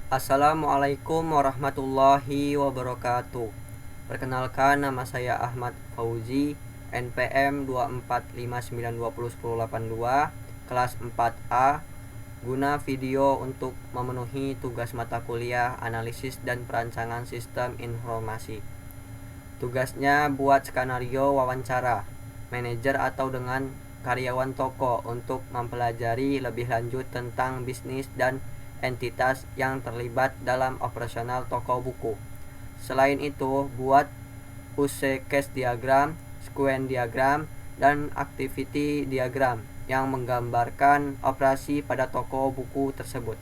Assalamualaikum warahmatullahi wabarakatuh. Perkenalkan, nama saya Ahmad Fauzi, NPM 245921082, kelas 4A. Guna video untuk memenuhi tugas mata kuliah analisis dan perancangan sistem informasi. Tugasnya buat skenario wawancara manajer atau dengan karyawan toko untuk mempelajari lebih lanjut tentang bisnis dan entitas yang terlibat dalam operasional toko buku. Selain itu, buat use case diagram, sequence diagram, dan activity diagram yang menggambarkan operasi pada toko buku tersebut.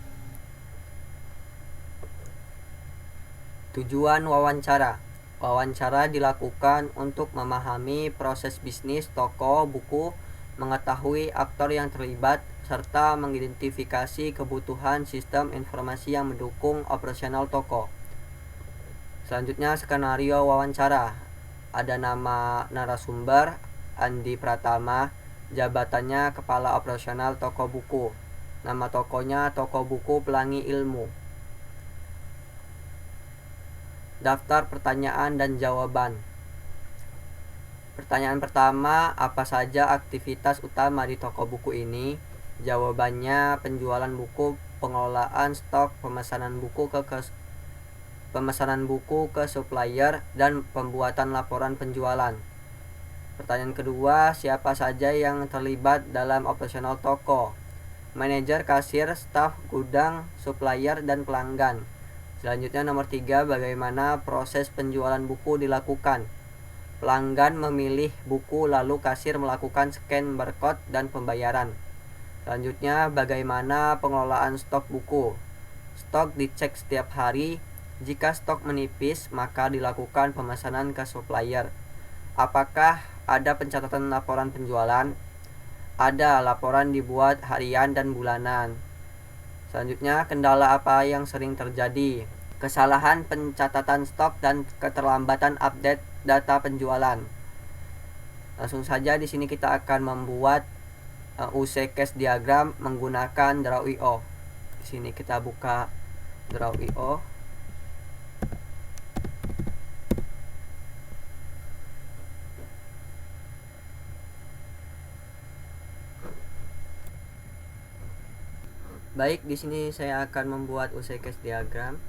Tujuan wawancara. Wawancara dilakukan untuk memahami proses bisnis toko buku, mengetahui aktor yang terlibat, serta mengidentifikasi kebutuhan sistem informasi yang mendukung operasional toko. Selanjutnya, skenario wawancara. Ada nama narasumber, Andi Pratama, jabatannya Kepala Operasional Toko Buku. Nama tokonya Toko Buku Pelangi Ilmu. Daftar pertanyaan dan jawaban. Pertanyaan pertama, apa saja aktivitas utama di toko buku ini? Jawabannya, penjualan buku, pengelolaan stok, pemesanan buku ke supplier, dan pembuatan laporan penjualan. Pertanyaan kedua, siapa saja yang terlibat dalam operasional toko? Manajer, kasir, staf, gudang, supplier, dan pelanggan. Selanjutnya nomor 3, bagaimana proses penjualan buku dilakukan? Pelanggan memilih buku, lalu kasir melakukan scan barcode dan pembayaran. Selanjutnya, bagaimana pengelolaan stok buku? Stok dicek setiap hari. Jika stok menipis, maka dilakukan pemesanan ke supplier. Apakah ada pencatatan laporan penjualan? Ada, laporan dibuat harian dan bulanan. Selanjutnya, kendala apa yang sering terjadi? Kesalahan pencatatan stok dan keterlambatan update data penjualan. Langsung saja di sini kita akan membuat use case diagram menggunakan Draw.io. Di sini kita buka Draw.io. Baik, di sini saya akan membuat use case diagram.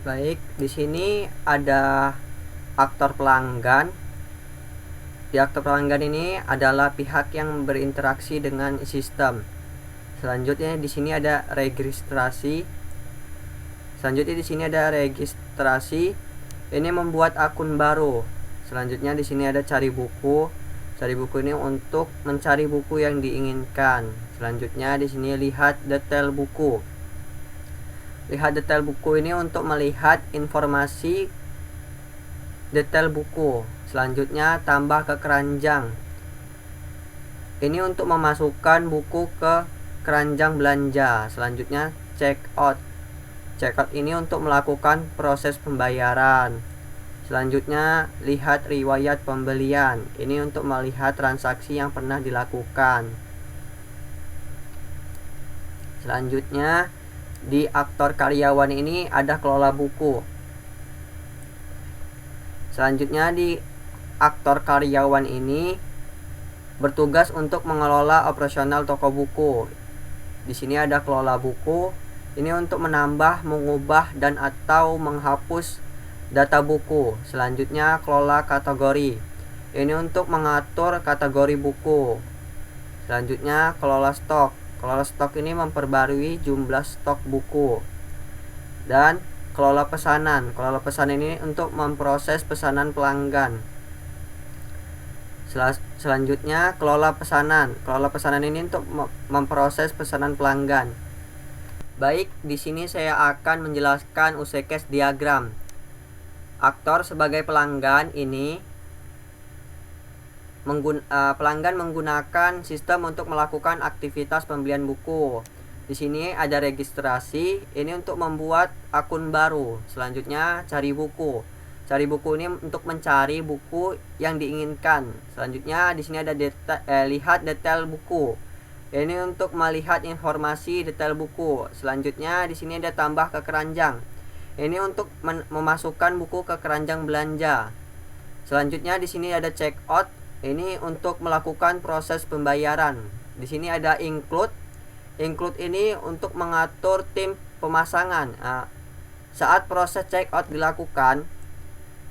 Baik, di sini ada aktor pelanggan. Di aktor pelanggan ini adalah pihak yang berinteraksi dengan sistem. Selanjutnya di sini ada registrasi. Ini membuat akun baru. Selanjutnya di sini ada cari buku. Cari buku ini untuk mencari buku yang diinginkan. Selanjutnya di sini lihat detail buku. Lihat detail buku ini untuk melihat informasi detail buku. Selanjutnya tambah ke keranjang. Ini untuk memasukkan buku ke keranjang belanja. Selanjutnya check out. Check out ini untuk melakukan proses pembayaran. Selanjutnya lihat riwayat pembelian. Ini untuk melihat transaksi yang pernah dilakukan. Selanjutnya di aktor karyawan ini ada kelola buku. Selanjutnya di aktor karyawan ini bertugas untuk mengelola operasional toko buku. Di sini ada kelola buku. Ini untuk menambah, mengubah dan atau menghapus data buku. Selanjutnya kelola kategori. Ini untuk mengatur kategori buku. Selanjutnya kelola stok. Kelola stok ini memperbarui jumlah stok buku. Dan kelola pesanan. Kelola pesanan ini untuk memproses pesanan pelanggan. Selanjutnya kelola pesanan. Kelola pesanan ini untuk memproses pesanan pelanggan. Baik, di sini saya akan menjelaskan use case diagram. Aktor sebagai pelanggan ini pelanggan menggunakan sistem untuk melakukan aktivitas pembelian buku. Di sini ada registrasi, ini untuk membuat akun baru. Selanjutnya cari buku. Cari buku ini untuk mencari buku yang diinginkan. Selanjutnya di sini ada lihat detail buku. Ini untuk melihat informasi detail buku. Selanjutnya di sini ada tambah ke keranjang. Ini untuk memasukkan buku ke keranjang belanja. Selanjutnya di sini ada check out. Ini untuk melakukan proses pembayaran. Di sini ada include. Include ini untuk mengatur tim pemasangan. Saat proses check out dilakukan,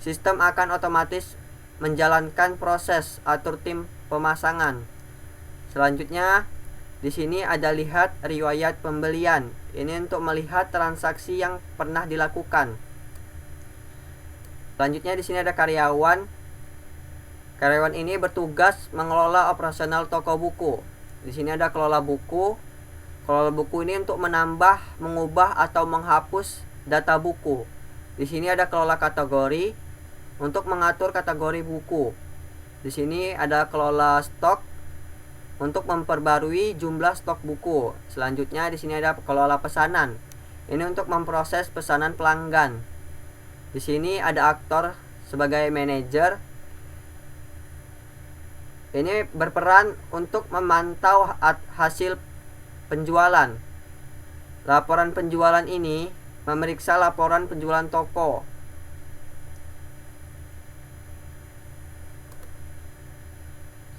sistem akan otomatis menjalankan proses atur tim pemasangan. Selanjutnya di sini ada lihat riwayat pembelian. Ini untuk melihat transaksi yang pernah dilakukan. Selanjutnya di sini ada karyawan. Karyawan ini bertugas mengelola operasional toko buku. Di sini ada kelola buku. Kelola buku ini untuk menambah, mengubah atau menghapus data buku. Di sini ada kelola kategori untuk mengatur kategori buku. Di sini ada kelola stok untuk memperbarui jumlah stok buku. Selanjutnya di sini ada kelola pesanan. Ini untuk memproses pesanan pelanggan. Di sini ada aktor sebagai manajer. Ini berperan untuk memantau hasil penjualan. Laporan penjualan ini memeriksa laporan penjualan toko.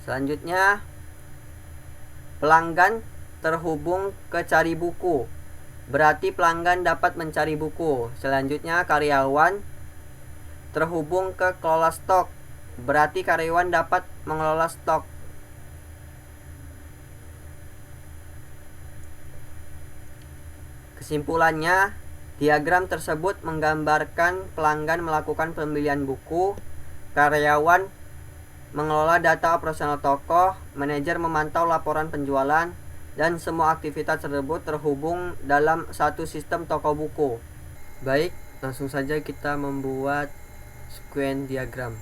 Selanjutnya pelanggan terhubung ke cari buku. Berarti pelanggan dapat mencari buku. Selanjutnya karyawan terhubung ke kelola stok. Berarti karyawan dapat mengelola stok. Kesimpulannya, diagram tersebut menggambarkan pelanggan melakukan pembelian buku, karyawan mengelola data operasional toko, manajer memantau laporan penjualan, dan semua aktivitas tersebut terhubung dalam satu sistem toko buku. Baik, langsung saja kita membuat sequence diagram.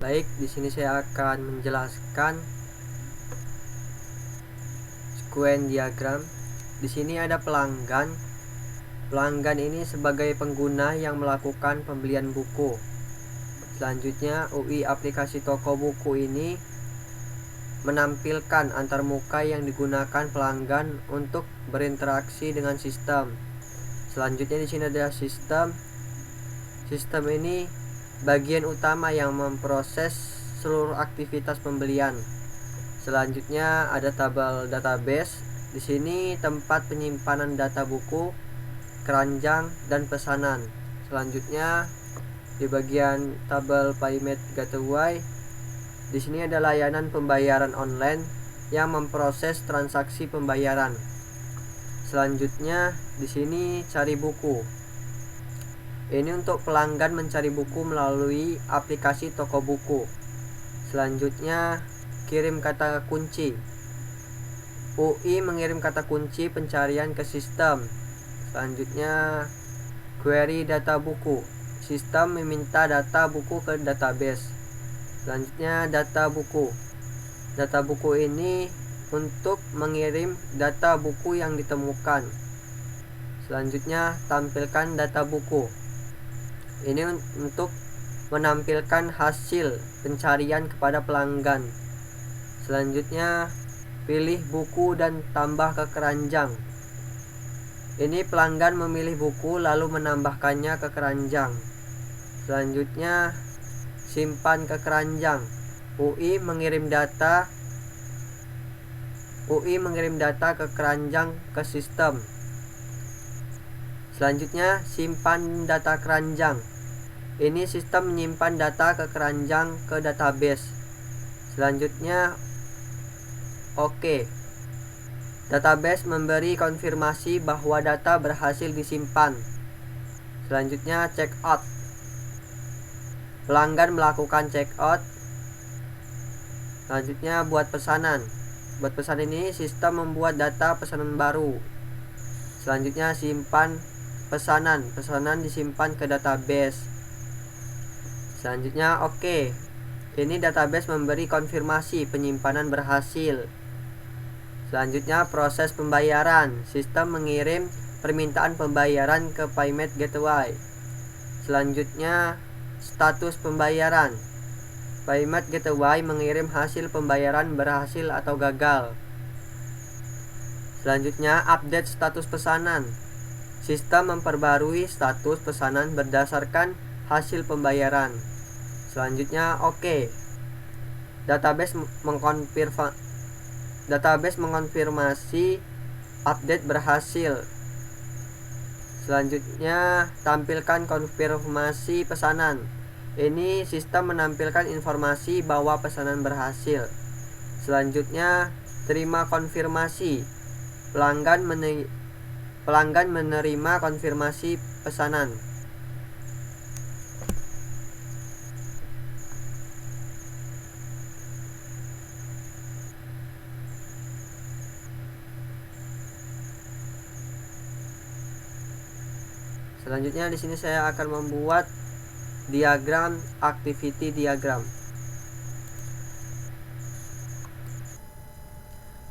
Baik, di sini saya akan menjelaskan sequence diagram. Di sini ada pelanggan. Pelanggan ini sebagai pengguna yang melakukan pembelian buku. Selanjutnya, UI aplikasi toko buku ini menampilkan antarmuka yang digunakan pelanggan untuk berinteraksi dengan sistem. Selanjutnya di sini ada sistem. Sistem ini bagian utama yang memproses seluruh aktivitas pembelian. Selanjutnya ada tabel database. Di sini tempat penyimpanan data buku, keranjang, dan pesanan. Selanjutnya di bagian tabel payment gateway, di sini ada layanan pembayaran online yang memproses transaksi pembayaran. Selanjutnya di sini cari buku. Ini untuk pelanggan mencari buku melalui aplikasi toko buku. Selanjutnya kirim kata kunci. UI mengirim kata kunci pencarian ke sistem. Selanjutnya query data buku. Sistem meminta data buku ke database. Selanjutnya data buku. Data buku ini untuk mengirim data buku yang ditemukan. Selanjutnya tampilkan data buku. Ini untuk menampilkan hasil pencarian kepada pelanggan. Selanjutnya pilih buku dan tambah ke keranjang. Ini pelanggan memilih buku lalu menambahkannya ke keranjang. Selanjutnya simpan ke keranjang. UI mengirim data ke keranjang ke sistem. Selanjutnya simpan data keranjang. Ini sistem menyimpan data ke keranjang ke database. Selanjutnya oke. Database memberi konfirmasi bahwa data berhasil disimpan. Selanjutnya check out. Pelanggan melakukan check out. Selanjutnya buat pesanan. Buat pesanan ini sistem membuat data pesanan baru. Selanjutnya simpan pesanan. Pesanan disimpan ke database. Selanjutnya oke. Ini database memberi konfirmasi penyimpanan berhasil. Selanjutnya proses pembayaran. Sistem mengirim permintaan pembayaran ke payment gateway. Selanjutnya status pembayaran. Payment gateway mengirim hasil pembayaran berhasil atau gagal. Selanjutnya update status pesanan. Sistem memperbarui status pesanan berdasarkan hasil pembayaran. Selanjutnya oke. Database mengonfirmasi update berhasil. Selanjutnya tampilkan konfirmasi pesanan. Ini sistem menampilkan informasi bahwa pesanan berhasil. Selanjutnya terima konfirmasi. Pelanggan menerima konfirmasi pesanan. Selanjutnya di sini saya akan membuat diagram activity diagram.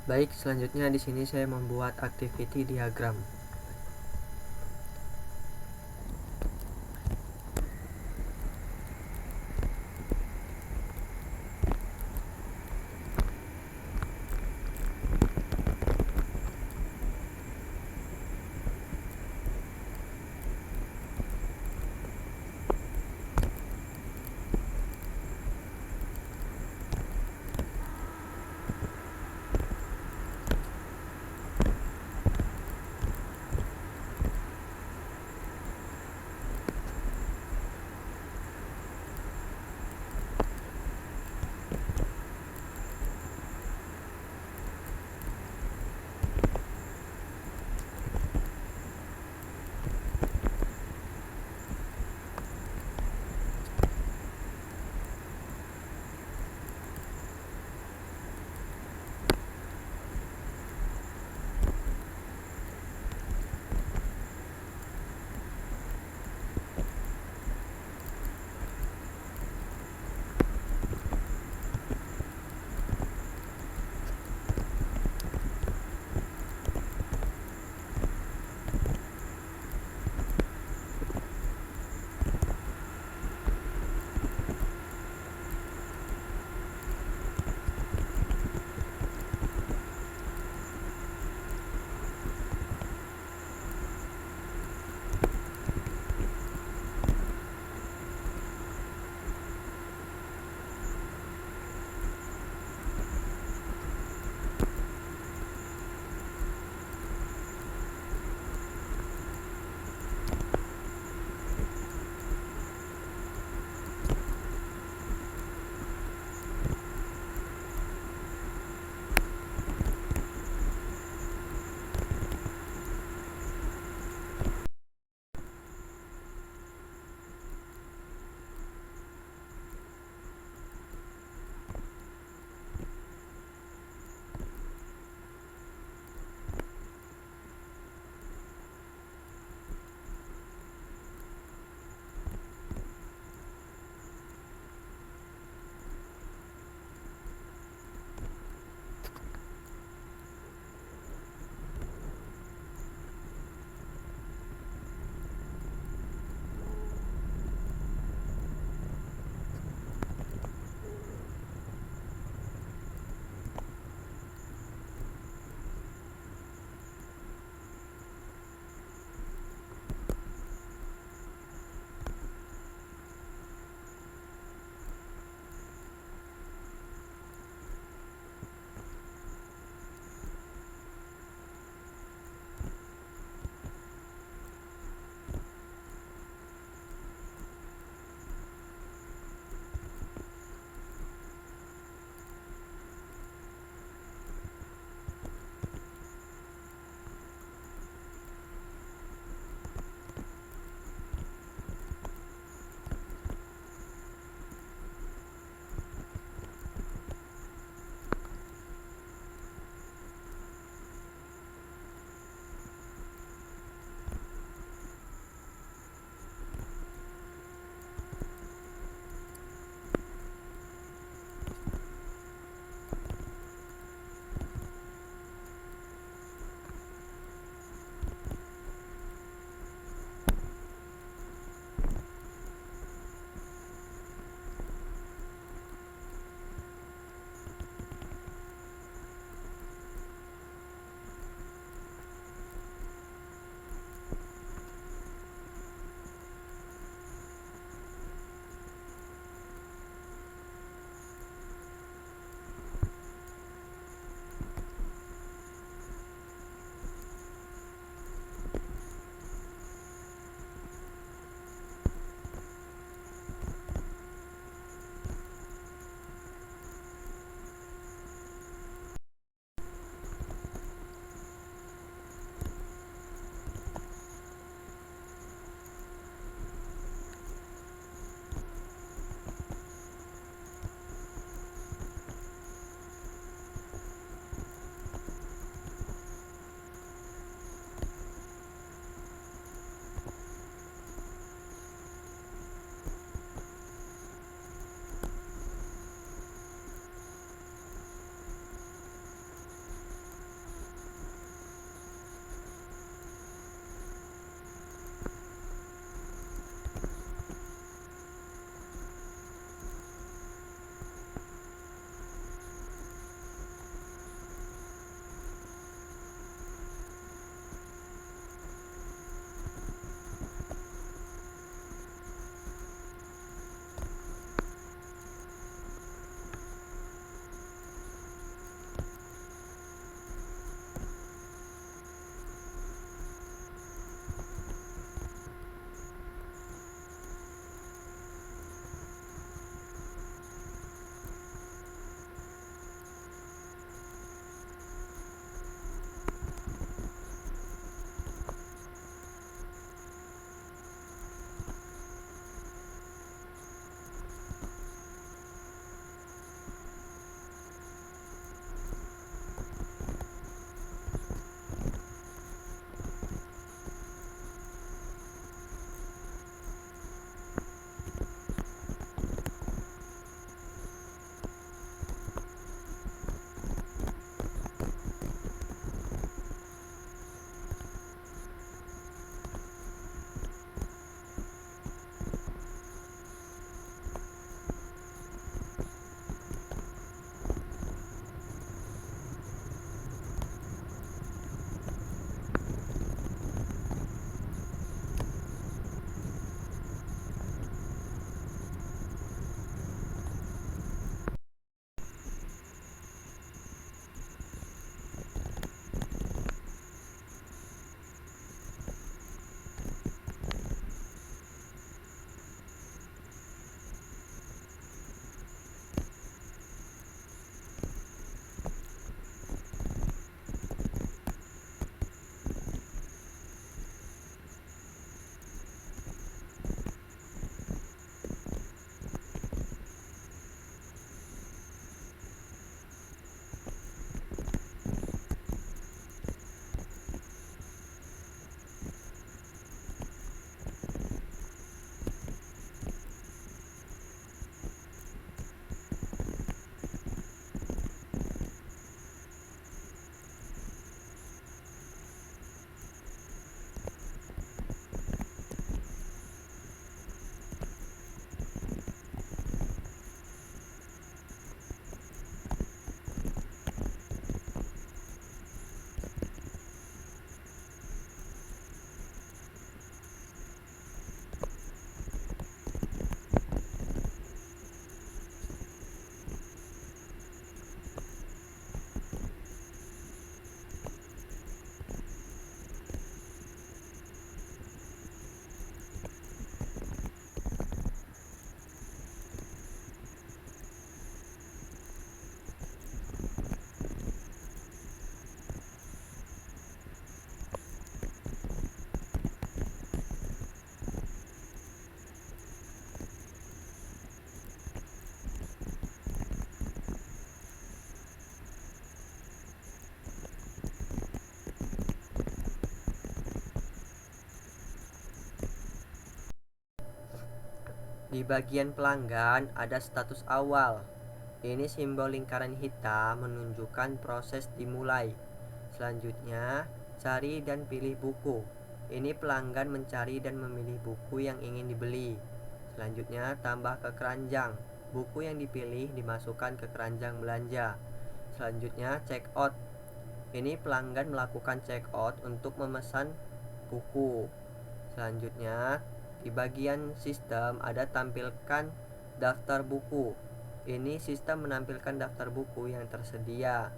Baik, selanjutnya di sini saya membuat activity diagram. Di bagian pelanggan ada status awal. Ini simbol lingkaran hitam menunjukkan proses dimulai. Selanjutnya, cari dan pilih buku. Ini pelanggan mencari dan memilih buku yang ingin dibeli. Selanjutnya, tambah ke keranjang. Buku yang dipilih dimasukkan ke keranjang belanja. Selanjutnya, check out. Ini pelanggan melakukan check out untuk memesan buku. Selanjutnya, di bagian sistem ada tampilkan daftar buku. Ini sistem menampilkan daftar buku yang tersedia.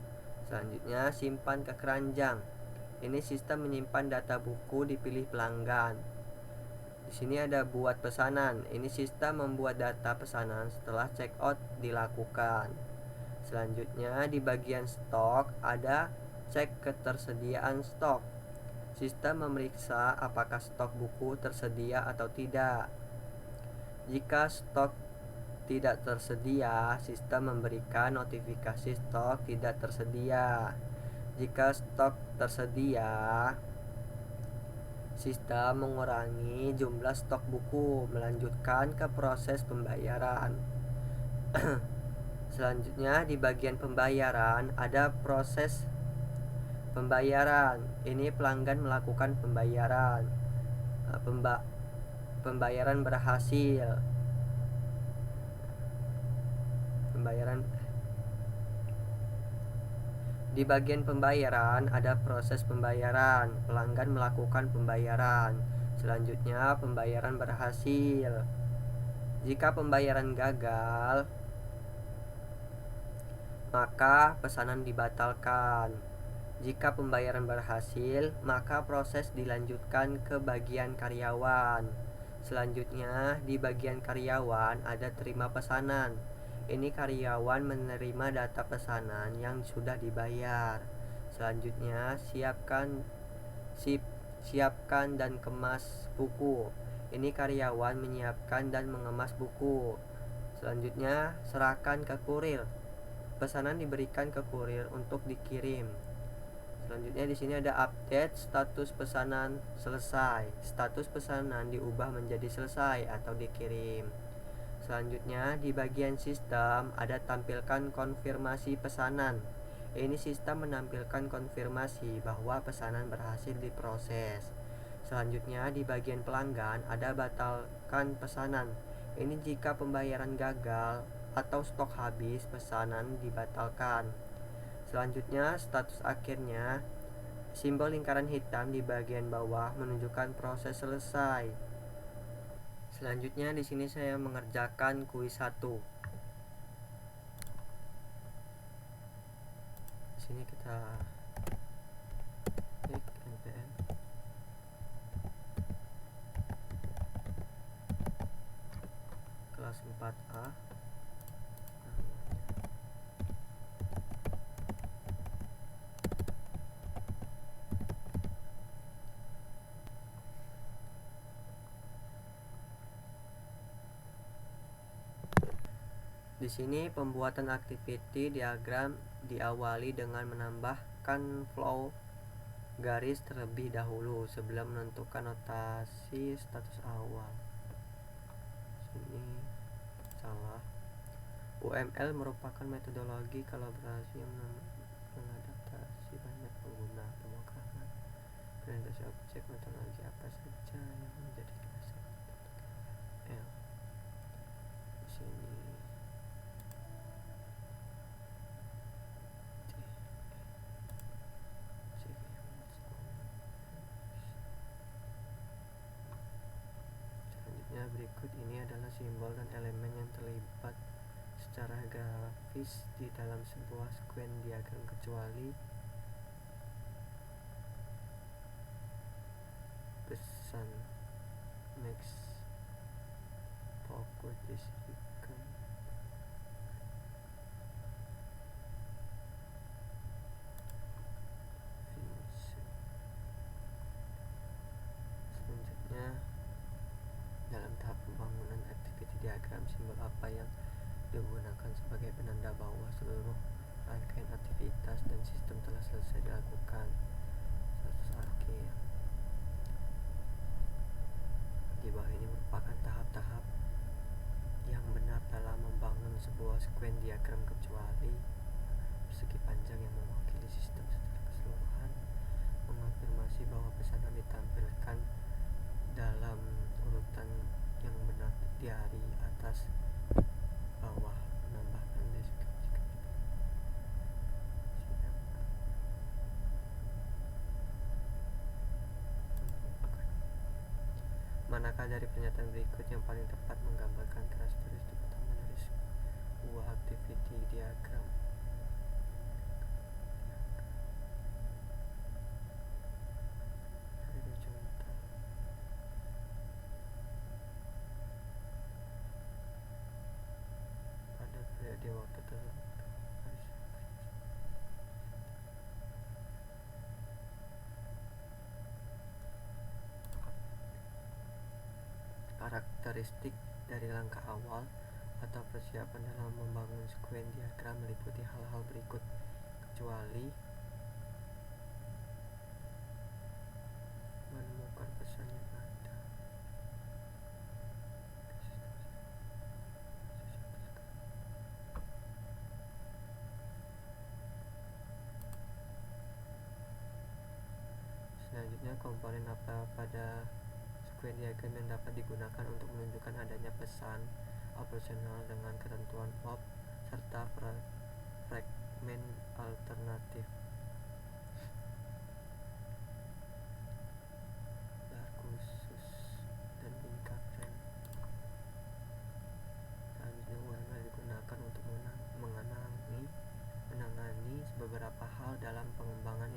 Selanjutnya, simpan ke keranjang. Ini sistem menyimpan data buku dipilih pelanggan. Di sini ada buat pesanan. Ini sistem membuat data pesanan setelah check out dilakukan. Selanjutnya, di bagian stok ada cek ketersediaan stok. Sistem memeriksa apakah stok buku tersedia atau tidak. Jika stok tidak tersedia, sistem memberikan notifikasi stok tidak tersedia. Jika stok tersedia, sistem mengurangi jumlah stok buku, melanjutkan ke proses pembayaran. Selanjutnya, di bagian pembayaran ada proses pembayaran. Ini pelanggan melakukan pembayaran. Pembayaran berhasil. Di bagian pembayaran ada proses pembayaran. Pelanggan melakukan pembayaran. Selanjutnya, pembayaran berhasil. Jika pembayaran gagal, maka pesanan dibatalkan. Jika pembayaran berhasil, maka proses dilanjutkan ke bagian karyawan. Selanjutnya, di bagian karyawan ada terima pesanan. Ini karyawan menerima data pesanan yang sudah dibayar. Selanjutnya, siapkan dan kemas buku. Ini karyawan menyiapkan dan mengemas buku. Selanjutnya, serahkan ke kurir. Pesanan diberikan ke kurir untuk dikirim. Selanjutnya di sini ada update status pesanan selesai. Status pesanan diubah menjadi selesai atau dikirim. Selanjutnya di bagian sistem ada tampilkan konfirmasi pesanan. Ini sistem menampilkan konfirmasi bahwa pesanan berhasil diproses. Selanjutnya di bagian pelanggan ada batalkan pesanan. Ini jika pembayaran gagal atau stok habis, pesanan dibatalkan. Selanjutnya, status akhirnya, simbol lingkaran hitam di bagian bawah menunjukkan proses selesai. Selanjutnya di sini saya mengerjakan kuis 1. Di sini kita klik NPM. Kelas 4A. Di sini pembuatan activity diagram diawali dengan menambahkan flow garis terlebih dahulu sebelum menentukan notasi status awal. Sini salah. UML merupakan metodologi kolaborasi yang mengadaptasi banyak pengguna pemrograman. Presentasi objek metodologi apa saja yang menjadi dasar UML. Di sini berikut ini adalah simbol dan elemen yang terlibat secara grafis di dalam sebuah sequence diagram kecuali pesan next focus decision. Selanjutnya, dalam tahap pembangunan activity diagram, simbol apa yang digunakan sebagai penanda bahwa seluruh rangkaian aktivitas dan sistem telah selesai dilakukan. Status akhir di bawah ini merupakan tahap-tahap diagram kecuali persegi panjang yang mewakili sistem secara keseluruhan, mengonfirmasi bahwa pesan yang ditampilkan dalam urutan yang benar dari atas bawah, menambahkan deskripsi manakah dari pernyataan berikut yang paling tepat menggambarkan karakteristik utama dari sebuah activity diagram. Horizontal. Pada periode waktu tertentu karakteristik dari langkah awal atau persiapan dalam membangun square diagram meliputi hal-hal berikut, kecuali menemukan pesan yang ada. Selanjutnya, komponen apa pada square diagram yang dapat digunakan untuk menunjukkan adanya pesan operasional dengan ketentuan op serta fragmen alternatif. Bar khusus dan tingkat frame. Selanjutnya, UML digunakan untuk menangani beberapa hal dalam pengembangan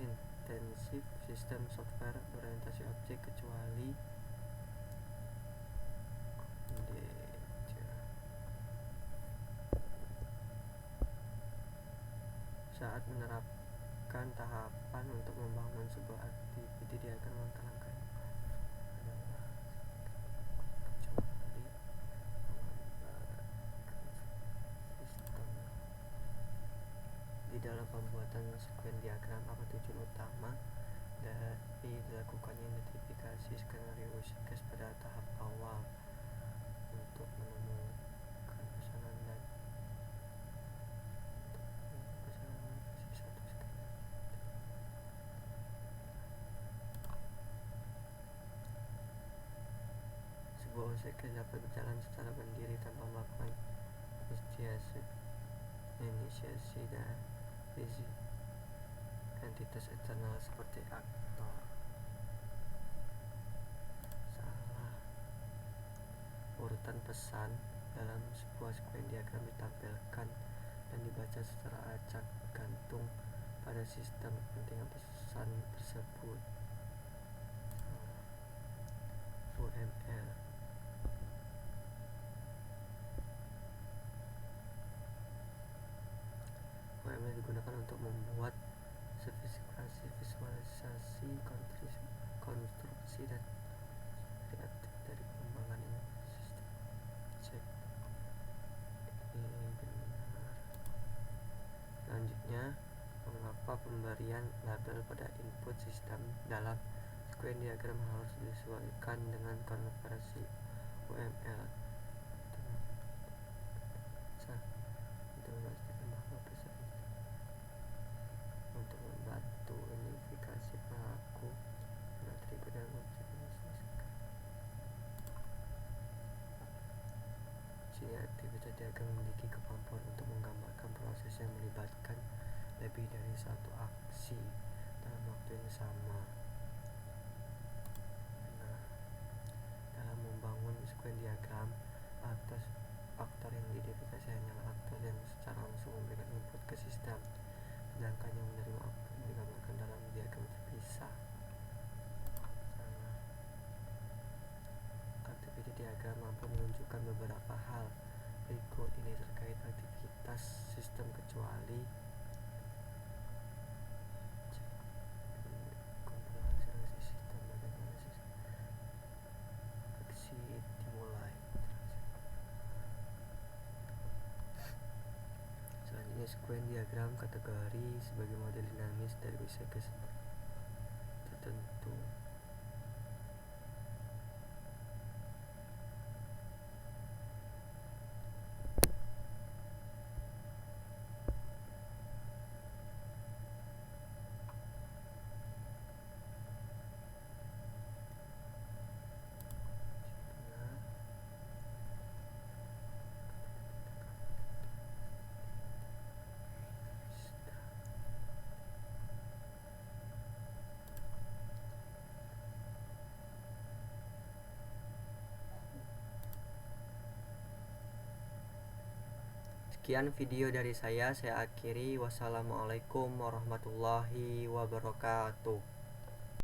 intensif sistem software berorientasi objek, kecuali saat menerapkan tahapan untuk membangun sebuah activity diagram. Langkah-langkah adalah kecuali sistem. Di dalam pembuatan square diagram, apa tujuan utama dari dilakukannya identifikasi skenario worst case pada tahap awal untuk menemukan pesanan dan sebuah worst case dapat berjalan secara mandiri tanpa melakukan inisiasi dari entitas eksternal seperti aktor. Salah. Urutan pesan dalam sebuah square diagram ditampilkan dan dibaca secara acak gantung pada sistem kepentingan pesan tersebut. UML digunakan untuk membuat spesifikasi, visualisasi, konstruksi, dan reaktif dari pengembangan sistem. Cek ini benar. Selanjutnya, mengapa pemberian label pada input sistem dalam square diagram harus disesuaikan dengan konversi UML untuk memastikan bahwa pesan untuk membantu identifikasi pelaku dan atribut dan objek yang disesuaikan. Sini aktivitas diagram memiliki kemampuan untuk menggambarkan proses yang melibatkan lebih dari satu aksi dalam waktu yang sama. Nah, dalam membangun square diagram, aktor yang diidentifikasi hanyalah aktor yang secara langsung memberikan input ke sistem, sedangkan yang menerima output digambarkan dalam diagram terpisah. Aktiviti diagram mampu menunjukkan beberapa hal berikut ini terkait aktivitas sistem, kecuali sistem bagaimana aksi dimulai. Selanjutnya, square diagram kategori sebagai model dinamis dari worst case tertentu. Sekian video dari saya akhiri. Wassalamualaikum warahmatullahi wabarakatuh.